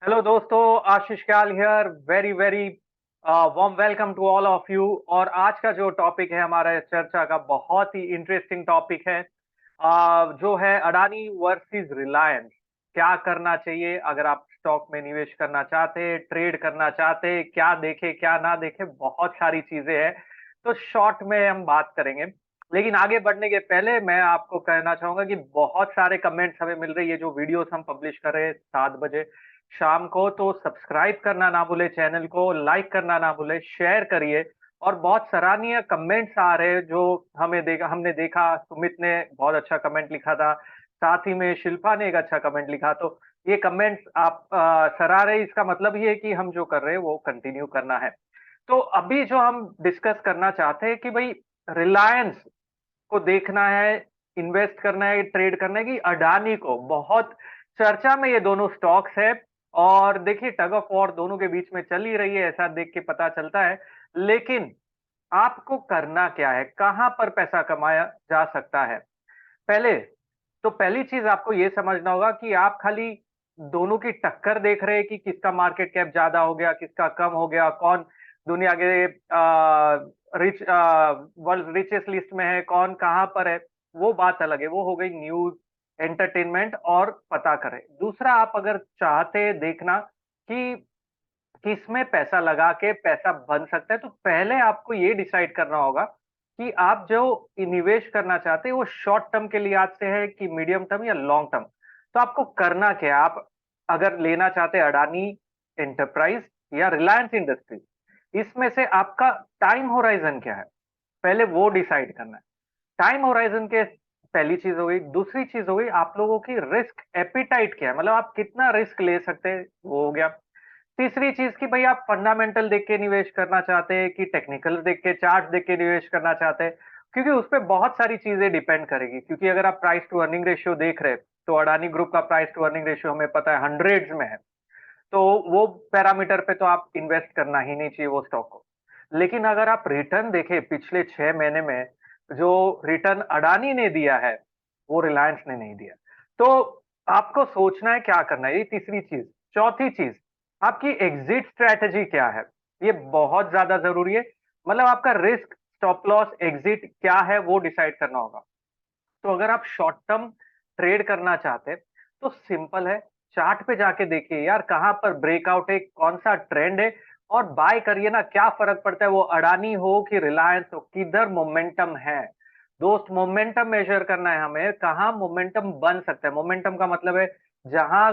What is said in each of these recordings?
Hello दोस्तों, Ashish Kayal here. Very very warm welcome to all of you. और आज का जो टॉपिक है हमारा चर्चा का बहुत ही इंटरेस्टिंग टॉपिक है, जो है अडानी वर्सेस रिलायंस। क्या करना चाहिए अगर आप स्टॉक में निवेश करना चाहते हैं, ट्रेड करना चाहते हैं, क्या देखे क्या ना देखे, बहुत सारी चीजें हैं। तो शॉर्ट में हम बात करेंगे। लेकिन आगे बढ़ने के पहले मैं आपको कहना चाहूंगा कि बहुत सारे कमेंट्स हमें मिल रही है, जो वीडियोस हम पब्लिश कर रहे हैं 7 बजे शाम को। तो सब्सक्राइब करना ना भूले, चैनल को लाइक करना ना भूले, शेयर करिए। और बहुत सराहनीय कमेंट्स आ रहे हैं जो हमने देखा। सुमित ने बहुत अच्छा कमेंट लिखा था, साथ ही में शिल्पा ने एक अच्छा कमेंट लिखा। तो ये कमेंट्स आप सराह रहे, इसका मतलब ये है कि हम जो कर रहे हैं वो कंटिन्यू करना है। तो अभी जो हम डिस्कस करना चाहते हैं कि भाई रिलायंस को देखना है, इन्वेस्ट करना है, ट्रेड करना है, कि अडानी को। बहुत चर्चा में ये दोनों स्टॉक्स है। और देखिए, टग ऑफ वॉर दोनों के बीच में चल ही रही है, ऐसा देख के पता चलता है। लेकिन आपको करना क्या है, कहां पर पैसा कमाया जा सकता है? पहले तो पहली चीज आपको ये समझना होगा कि आप खाली दोनों की टक्कर देख रहे हैं कि किसका मार्केट कैप ज्यादा हो गया, किसका कम हो गया, कौन दुनिया के रिच वर्ल्ड रिचेस्ट लिस्ट में है, कौन कहां पर है। वो बात अलग है, वो हो गई न्यूज, एंटरटेनमेंट और पता करें। दूसरा, आप अगर चाहते हैं देखना कि किसमें पैसा लगा के पैसा बन सकता है, तो पहले आपको ये डिसाइड करना होगा कि आप जो निवेश करना चाहते हैं वो शॉर्ट टर्म के लिए आज से है कि मीडियम टर्म या लॉन्ग टर्म। तो आपको करना क्या है? आप अगर लेना चाहते हैं अडानी एंटरप्राइज या रिलायंस इंडस्ट्रीज, इसमें से आपका टाइम होराइजन क्या है, पहले वो डिसाइड करना है। टाइम होराइजन के पहली चीज हो गई। दूसरी चीज हो गई आप लोगों की रिस्क एपिटाइट क्या है, मतलब आप कितना रिस्क ले सकते हैं, वो हो गया। तीसरी चीज कि भाई आप फंडामेंटल देख के निवेश करना चाहते हैं कि टेक्निकल देख के, चार्ट देख के निवेश करना चाहते हैं। क्योंकि उस पे बहुत सारी चीजें डिपेंड करेगी। क्योंकि अगर आप प्राइस टू अर्निंग रेशियो देख रहे हैं, तो अडानी ग्रुप का प्राइस टू अर्निंग रेशियो हमें पता है हंड्रेड्स में है। तो वो पैरामीटर पे तो आप इन्वेस्ट करना ही नहीं चाहिए वो स्टॉक को। लेकिन अगर आप रिटर्न देखें पिछले 6 महीने में, जो रिटर्न अडानी ने दिया है वो रिलायंस ने नहीं दिया। तो आपको सोचना है क्या करना है, ये तीसरी चीज। चौथी चीज, आपकी एग्जिट स्ट्रेटजी क्या है, ये बहुत ज्यादा जरूरी है। मतलब आपका रिस्क, स्टॉप लॉस, एग्जिट क्या है, वो डिसाइड करना होगा। तो अगर आप शॉर्ट टर्म ट्रेड करना चाहते हैं तो सिंपल है, चार्ट पे जाके देखिए यार कहां पर ब्रेकआउट है, कौन सा ट्रेंड है, और बाय करिए ना। क्या फर्क पड़ता है वो अडानी हो कि रिलायंस हो, किधर मोमेंटम है। दोस्त, मोमेंटम मेजर करना है हमें, कहां मोमेंटम बन सकता है। मोमेंटम का मतलब है जहां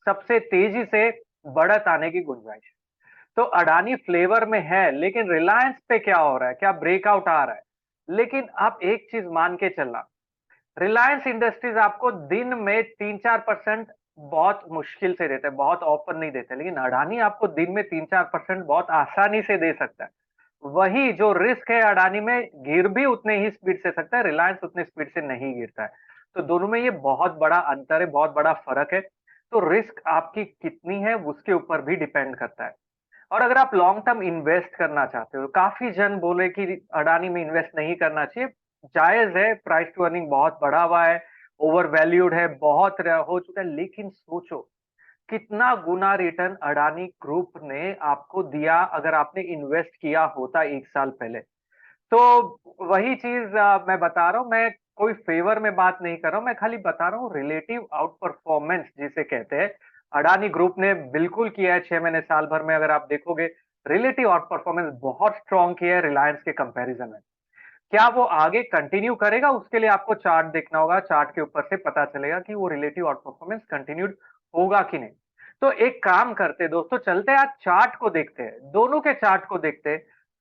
सबसे तेजी से बढ़त आने की गुंजाइश है। तो अडानी फ्लेवर में है, लेकिन रिलायंस पे क्या हो रहा है, क्या ब्रेकआउट आ रहा है। लेकिन आप एक चीज मान के चलना, रिलायंस इंडस्ट्रीज आपको दिन में 3-4% बहुत मुश्किल से देते हैं, बहुत ऑफर नहीं देते। लेकिन अडानी आपको दिन में 3-4% बहुत आसानी से दे सकता है। वही जो रिस्क है अडानी में, गिर भी उतने ही स्पीड से सकता है, रिलायंस उतने स्पीड से नहीं गिरता है। तो दोनों में ये बहुत बड़ा अंतर है, बहुत बड़ा फर्क है। तो रिस्क आपकी कितनी है उसके ऊपर भी डिपेंड करता है। और अगर आप लॉन्ग टर्म इन्वेस्ट करना चाहते हो, काफी जन बोले कि अडानी में इन्वेस्ट नहीं करना चाहिए। जायज है, प्राइस टू अर्निंग बहुत बढ़ा हुआ है, ओवर वैल्यूड है, बहुत हो चुका है। लेकिन सोचो कितना गुना रिटर्न अडानी ग्रुप ने आपको दिया अगर आपने इन्वेस्ट किया होता 1 साल पहले। तो वही चीज मैं बता रहा हूँ। मैं कोई फेवर में बात नहीं कर रहा हूँ, मैं खाली बता रहा हूँ रिलेटिव आउट परफॉर्मेंस जिसे कहते हैं। अडानी ग्रुप ने बिल्कुल किया है 6 महीने साल भर में। अगर आप देखोगे, रिलेटिव आउट परफॉर्मेंस बहुत स्ट्रॉन्ग किया है रिलायंस के कंपैरिजन में। क्या वो आगे कंटिन्यू करेगा, उसके लिए आपको चार्ट देखना होगा। चार्ट के ऊपर से पता चलेगा कि वो रिलेटिव आउट परफॉर्मेंस कंटिन्यूड होगा कि नहीं। तो एक काम करते हैं दोस्तों, चलते हैं आज चार्ट को देखते हैं, दोनों के चार्ट को देखते हैं,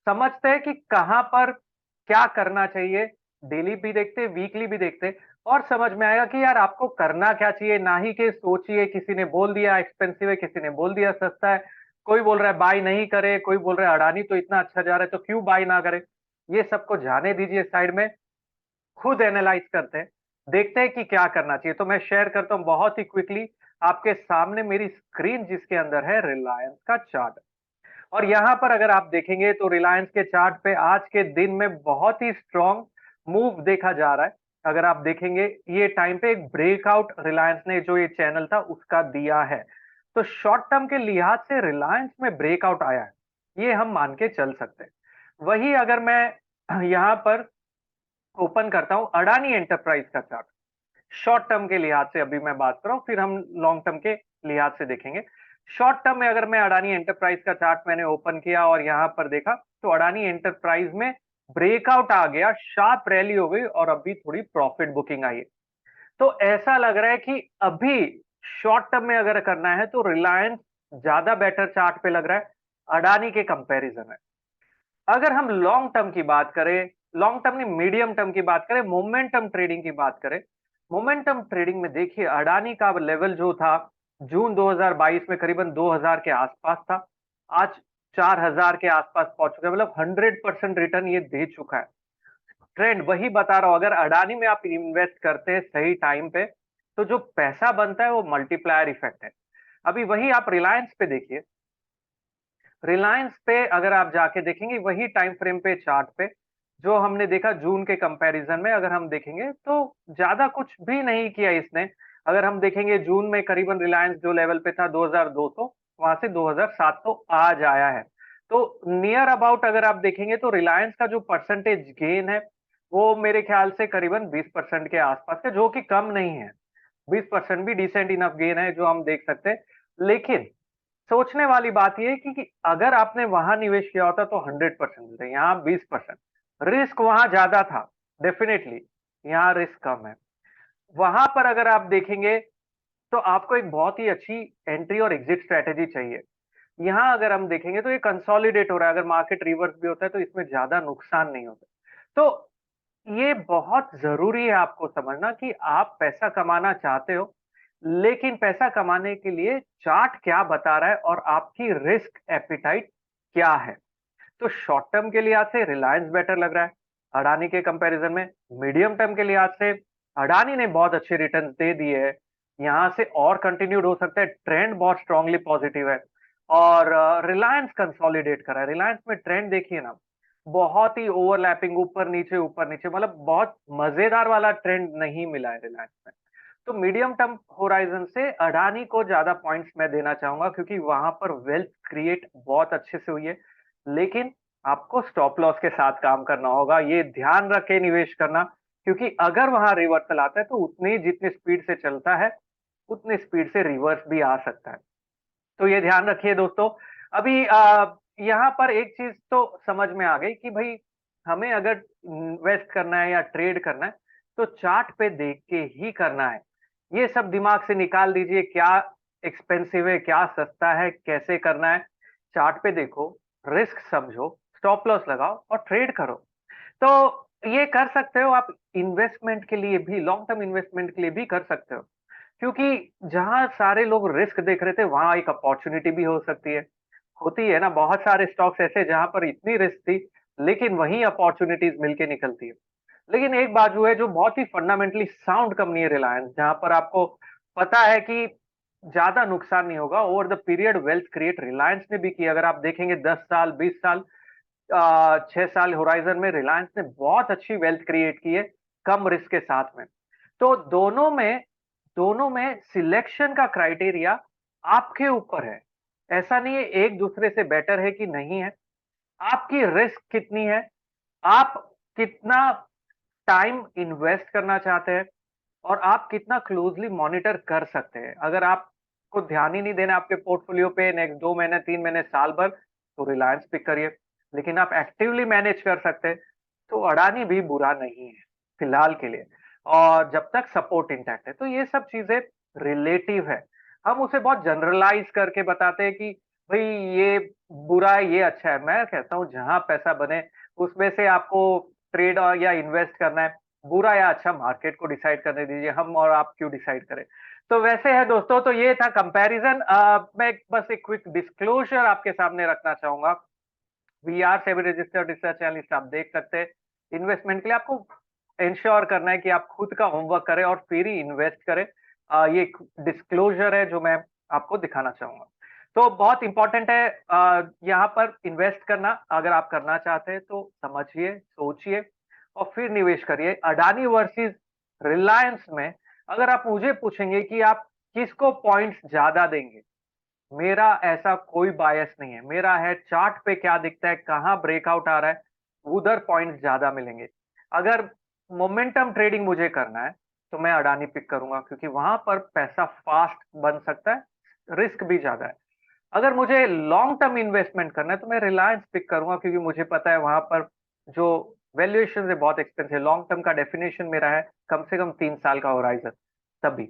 समझते हैं कि कहां पर क्या करना चाहिए। डेली भी देखते, वीकली भी देखते, और समझ में आएगा कि यार आपको करना क्या चाहिए। ना ही कि सोचिए किसी ने बोल दिया एक्सपेंसिव है, किसी ने बोल दिया सस्ता है, कोई बोल रहा है बाय नहीं करे, कोई बोल रहा है अडानी तो इतना अच्छा जा रहा है तो क्यों बाय ना करे। ये सबको जाने दीजिए साइड में, खुद एनालाइज करते हैं, देखते हैं कि क्या करना चाहिए। तो मैं शेयर करता हूं बहुत ही क्विकली आपके सामने मेरी स्क्रीन, जिसके अंदर है रिलायंस का चार्ट। और यहां पर अगर आप देखेंगे तो रिलायंस के चार्ट पे आज के दिन में बहुत ही स्ट्रॉन्ग मूव देखा जा रहा है। अगर आप देखेंगे ये टाइम पे एक ब्रेकआउट रिलायंस ने जो ये चैनल था उसका दिया है। तो शॉर्ट टर्म के लिहाज से रिलायंस में ब्रेकआउट आया है, ये हम मान के चल सकते हैं। वही अगर मैं यहाँ पर ओपन करता हूँ अडानी एंटरप्राइज का चार्ट, शॉर्ट टर्म के लिहाज से अभी मैं बात कर रहा हूँ, फिर हम लॉन्ग टर्म के लिहाज से देखेंगे। शॉर्ट टर्म में अगर मैं अडानी एंटरप्राइज का चार्ट मैंने ओपन किया और यहाँ पर देखा, तो अडानी एंटरप्राइज में ब्रेकआउट आ गया, शार्प रैली हो गई और अभी थोड़ी प्रॉफिट बुकिंग आई है। तो ऐसा लग रहा है कि अभी शॉर्ट टर्म में अगर करना है तो रिलायंस ज्यादा बेटर चार्ट पे लग रहा है अडानी के कंपैरिजन में। अगर हम लॉन्ग टर्म की बात करें, लॉन्ग टर्म नहीं मीडियम टर्म की बात करें, मोमेंटम ट्रेडिंग की बात करें, मोमेंटम ट्रेडिंग में देखिए अडानी का लेवल जो था जून 2022 में करीबन 2000 के आसपास था, आज 4000 के आसपास पहुंच चुका है, मतलब 100% रिटर्न ये दे चुका है। ट्रेंड वही बता रहा हूं, अगर अडानी में आप इन्वेस्ट करते हैं सही टाइम पे, तो जो पैसा बनता है वो मल्टीप्लायर इफेक्ट है। अभी वही आप रिलायंस पे देखिए, रिलायंस पे अगर आप जाके देखेंगे वही टाइम फ्रेम पे चार्ट पे जो हमने देखा जून के कंपैरिजन में, अगर हम देखेंगे तो ज्यादा कुछ भी नहीं किया इसने। अगर हम देखेंगे जून में करीबन रिलायंस जो लेवल पे था 2200, वहां से 2700 आज आया है। तो नियर अबाउट अगर आप देखेंगे तो रिलायंस का जो परसेंटेज गेन है वो मेरे ख्याल से करीबन 20% के आसपास है, जो कि कम नहीं है। 20% भी डिसेंट इनफ गेन है जो हम देख सकते हैं। लेकिन सोचने वाली बात ये है कि अगर आपने वहां निवेश किया होता तो 100% मिलता, यहाँ 20%। रिस्क वहां ज्यादा था, डेफिनेटली यहाँ रिस्क कम है। वहां पर अगर आप देखेंगे तो आपको एक बहुत ही अच्छी एंट्री और एग्जिट स्ट्रेटेजी चाहिए। यहाँ अगर हम देखेंगे तो ये कंसोलिडेट हो रहा है, अगर मार्केट रिवर्स भी होता है तो इसमें ज्यादा नुकसान नहीं होता। तो ये बहुत जरूरी है आपको समझना कि आप पैसा कमाना चाहते हो, लेकिन पैसा कमाने के लिए चार्ट क्या बता रहा है और आपकी रिस्क एपिटाइट क्या है। तो शॉर्ट टर्म के लिहाज से रिलायंस बेटर लग रहा है अडानी के कंपैरिजन में। मीडियम टर्म के लिहाज से अडानी ने बहुत अच्छे रिटर्न दे दिए हैं, यहां से और कंटिन्यूड हो सकता है, ट्रेंड बहुत स्ट्रांगली पॉजिटिव है। और रिलायंस कंसोलिडेट कर रहा है, रिलायंस में ट्रेंड देखिए ना, बहुत ही ओवरलैपिंग, ऊपर नीचे, मतलब बहुत मजेदार वाला ट्रेंड नहीं मिला है रिलायंस में। तो मीडियम टर्म होराइजन से अडानी को ज्यादा पॉइंट्स मैं देना चाहूंगा, क्योंकि वहां पर वेल्थ क्रिएट बहुत अच्छे से हुई है। लेकिन आपको स्टॉप लॉस के साथ काम करना होगा, ये ध्यान रख के निवेश करना, क्योंकि अगर वहां रिवर्सल आता है तो उतनी जितनी स्पीड से चलता है उतनी स्पीड से रिवर्स भी आ सकता है। तो ये ध्यान रखिए दोस्तों। अभी यहाँ पर एक चीज तो समझ में आ गई कि भाई हमें अगर इन्वेस्ट करना है या ट्रेड करना है तो चार्ट पे देख के ही करना है। ये सब दिमाग से निकाल दीजिए, क्या एक्सपेंसिव है क्या सस्ता है कैसे करना है। चार्ट पे देखो, रिस्क समझो, स्टॉप लॉस लगाओ और ट्रेड करो। तो ये कर सकते हो आप, इन्वेस्टमेंट के लिए भी, लॉन्ग टर्म इन्वेस्टमेंट के लिए भी कर सकते हो, क्योंकि जहां सारे लोग रिस्क देख रहे थे वहां एक अपॉर्चुनिटी भी हो सकती है। होती है ना, बहुत सारे स्टॉक्स ऐसे जहां पर इतनी रिस्क थी लेकिन वहीं अपॉर्चुनिटीज मिलके निकलती है। लेकिन एक बाजू है जो बहुत ही फंडामेंटली साउंड कंपनी है रिलायंस, जहां पर आपको पता है कि ज्यादा नुकसान नहीं होगा over the period. Wealth create Reliance ने भी किया, अगर आप देखेंगे 10 साल 20 साल 6 साल होराइजन में रिलायंस ने बहुत अच्छी वेल्थ क्रिएट की है, कम रिस्क के साथ में। तो दोनों में सिलेक्शन का क्राइटेरिया आपके ऊपर है। ऐसा नहीं है एक दूसरे से बेटर है कि नहीं है, आपकी रिस्क कितनी है, आप कितना टाइम इन्वेस्ट करना चाहते हैं और आप कितना क्लोजली मॉनिटर कर सकते हैं। अगर आपको ध्यान ही नहीं देना आपके पोर्टफोलियो पे नेक्स्ट 2 महीने 3 महीने साल भर, तो रिलायंस पिक करिए। लेकिन आप एक्टिवली मैनेज कर सकते हैं तो अडानी भी बुरा नहीं है फिलहाल के लिए, और जब तक सपोर्ट इंटैक्ट है। तो ये सब चीजें रिलेटिव है, हम उसे बहुत जनरलाइज करके बताते हैं कि भाई ये बुरा है ये अच्छा है। मैं कहता हूँ जहां पैसा बने उसमें से आपको ट्रेड और या इन्वेस्ट करना है, बुरा या अच्छा मार्केट को डिसाइड करने दीजिए, हम और आप क्यों डिसाइड करें। तो वैसे है दोस्तों, तो ये था कंपैरिजन। मैं बस एक क्विक डिस्क्लोजर आपके सामने रखना चाहूंगा। We are SEBI registered research analyst, आप देख सकते हैं इन्वेस्टमेंट के लिए आपको इंश्योर करना है कि आप खुद का होमवर्क करें और फिर ही इन्वेस्ट करें। ये डिस्क्लोजर है जो मैं आपको दिखाना चाहूंगा। तो बहुत इंपॉर्टेंट है यहाँ पर इन्वेस्ट करना। अगर आप करना चाहते हैं तो समझिए सोचिए और फिर निवेश करिए। अडानी वर्सेस रिलायंस में अगर आप मुझे पूछेंगे कि आप किसको पॉइंट्स ज्यादा देंगे, मेरा ऐसा कोई बायस नहीं है। मेरा है चार्ट पे क्या दिखता है, कहाँ ब्रेकआउट आ रहा है, उधर पॉइंट्स ज़्यादा मिलेंगे। अगर मोमेंटम ट्रेडिंग मुझे करना है, तो मैं अडानी पिक करूँगा क्योंकि वहाँ पर पैसा फास्ट बन सकता है, रिस्क भी ज़्यादा है। अगर मुझे लॉन्ग टर्म इन्वेस्टमेंट करना है, तो मैं रिलायंस पिक करूँगा क्योंकि मुझे पता है वहाँ पर जो वैल्यूएशन है बहुत एक्सपेंसिव है। लॉन्ग टर्म का डेफिनिशन मेरा है कम से कम 3 साल का होराइज़न तभी।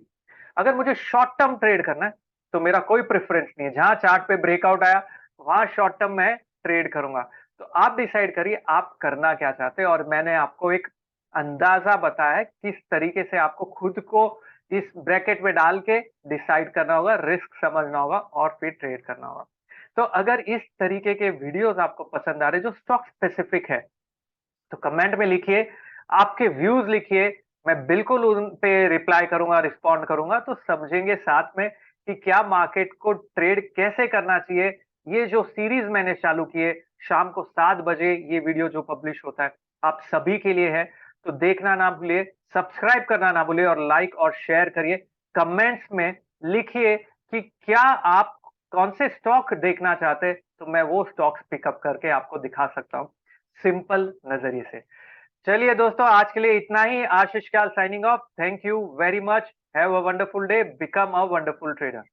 अगर मुझे शॉर्ट टर्म ट्रेड करना है, तो मेरा कोई प्रेफ़रेंस नहीं है। जहाँ चार्ट पे ब्रेकआउट आया, वहाँ शॉर्ट टर्म मैं ट्रेड करूँगा। तो आप डिसाइड करिए आप करना क्या चाहते हैं और मैंने आपको एक अंदाज़ा बताया है किस तरीके से आपको खुद को इस ब्रैकेट में डाल के डिसाइड करना होगा, रिस्क समझना होगा और फिर ट्रेड करना होगा। तो अगर इस तरीके के वीडियोज़ आपको पसंद आ रहे हैं जो स्टॉक स्पेसिफिक है, तो कमेंट में लिखिए, आपके व्यूज़ लिखिए, मैं बिल्कुल उन पे रिप्लाई करूँगा, रिस्पॉन्ड करूँगा, तो समझेंगे साथ में कि क्या मार्केट को ट्रेड कैसे करना चाहिए। ये जो सीरीज़ मैंने चालू की है, शाम को 7 बजे ये वीडियो जो पब्लिश होता है, आप सभी के लिए है, तो देखना ना भूलिए, सब्सक्राइब करना ना भूलिए और लाइक और शेयर करिए। कमेंट्स में लिखिए कि क्या आप कौन से स्टॉक देखना चाहते हैं, तो मैं वो स्टॉक्स पिकअप करके आपको दिखा सकता हूँ, सिंपल नज़रिए से। चलिए दोस्तों, आज के लिए इतना ही। Ashish Kayal signing off. Thank you very much. Have a wonderful day. Become a wonderful trader.